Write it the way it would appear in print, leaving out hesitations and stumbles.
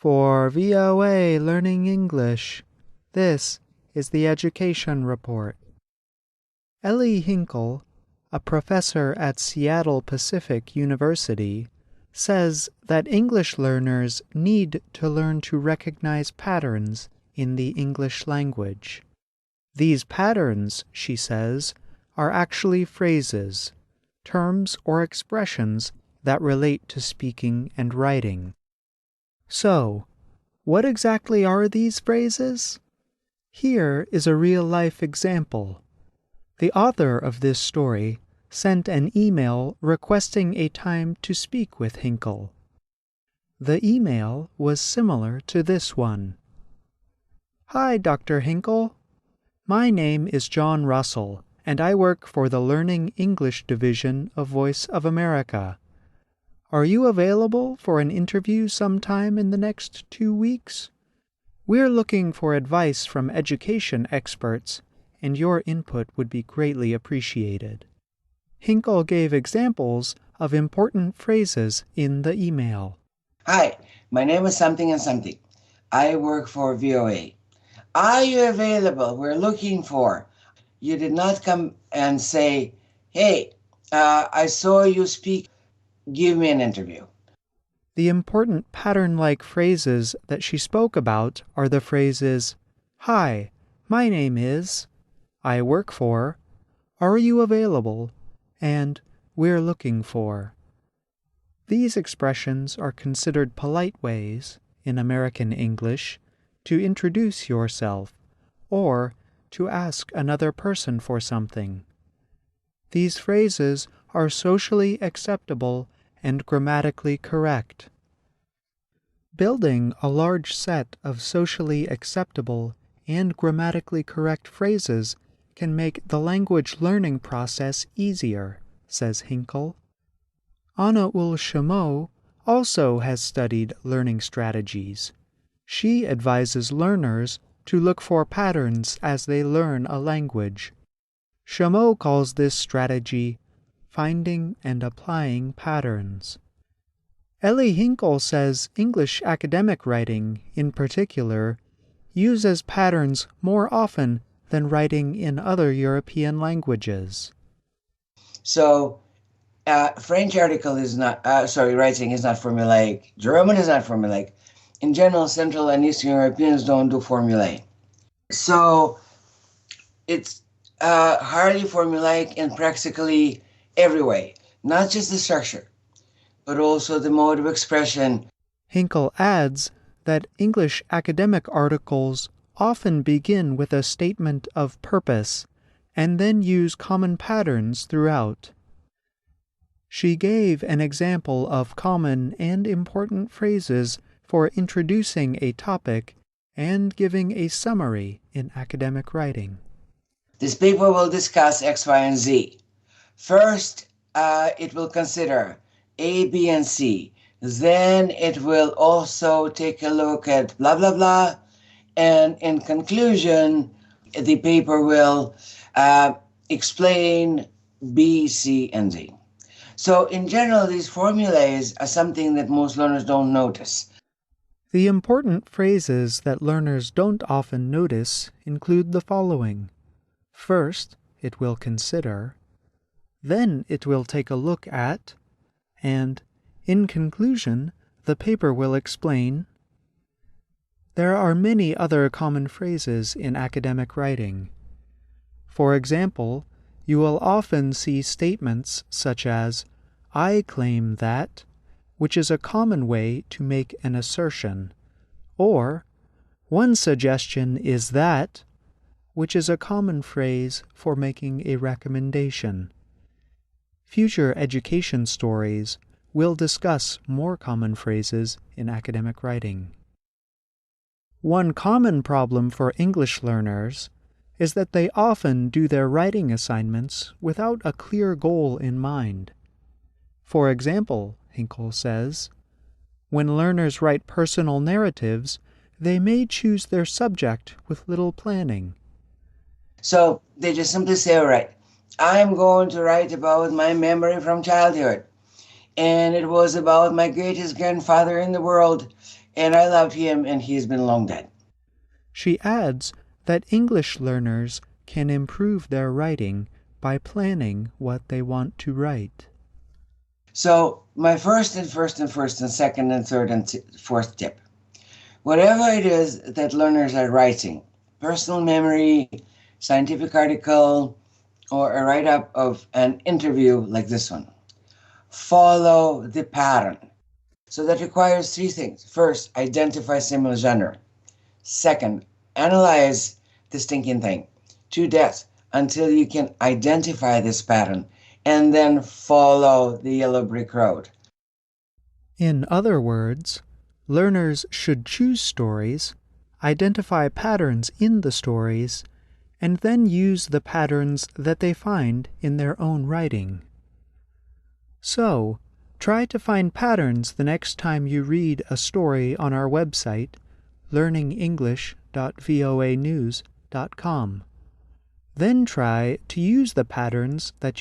For VOA Learning English, this is the Education Report. Eli Hinkel, a professor at Seattle Pacific University, says that English learners need to learn to recognize patterns in the English language. These patterns, she says, are actually phrases, terms or expressions that relate to speaking and writing. So, what exactly are these phrases? Here is a real-life example. The author of this story sent an email requesting a time to speak with Hinkel. The email was similar to this one. Hi, Dr. Hinkel. My name is John Russell, and I work for the Learning English Division of Voice of America. Are you available for an interview sometime in the next 2 weeks? We're looking for advice from education experts, and your input would be greatly appreciated. Hinkel gave examples of important phrases in the email. Hi, my name is something and something. I work for VOA. Are you available? We're looking for. You did not come and say, hey, I saw you speak. Give me an interview. The important pattern-like phrases that she spoke about are the phrases, Hi, my name is, I work for, Are you available, and We're looking for. These expressions are considered polite ways, in American English, to introduce yourself, or to ask another person for something. These phrases are socially acceptable and grammatically correct. Building a large set of socially acceptable and grammatically correct phrases can make the language learning process easier, says Hinkel. Anna Ul-Shamo also has studied learning strategies. She advises learners to look for patterns as they learn a language. Shamo calls this strategy finding and applying patterns. Eli Hinkel says English academic writing, in particular, uses patterns more often than writing in other European languages. So, French writing is not formulaic. German is not formulaic. In general, Central and Eastern Europeans don't do formulae. So, it's hardly formulaic in practically every way, not just the structure, but also the mode of expression. Hinkel adds that English academic articles often begin with a statement of purpose and then use common patterns throughout. She gave an example of common and important phrases for introducing a topic and giving a summary in academic writing. This paper will discuss X, Y, and Z. First, it will consider A, B, and C. Then it will also take a look at blah, blah, blah. And in conclusion, the paper will explain B, C, and D. So in general, these formulas are something that most learners don't notice. The important phrases that learners don't often notice include the following. First, it will consider. Then it will take a look at, and, in conclusion, the paper will explain. There are many other common phrases in academic writing. For example, you will often see statements such as, I claim that, which is a common way to make an assertion, or, one suggestion is that, which is a common phrase for making a recommendation. Future education stories will discuss more common phrases in academic writing. One common problem for English learners is that they often do their writing assignments without a clear goal in mind. For example, Hinkel says, when learners write personal narratives, they may choose their subject with little planning. So they just simply say, all right, I'm going to write about my memory from childhood. And it was about my greatest grandfather in the world. and I loved him, and he's been long dead. She adds that English learners can improve their writing by planning what they want to write. So my first and second and third and fourth tip. Whatever it is that learners are writing, personal memory, scientific article, or a write-up of an interview like this one, follow the pattern. So that requires three things. First, identify similar genre. Second, analyze the stinking thing to death until you can identify this pattern, and then follow the yellow brick road. In other words, learners should choose stories, identify patterns in the stories, and then use the patterns that they find in their own writing. So, try to find patterns the next time you read a story on our website, learningenglish.voanews.com. Then try to use the patterns that you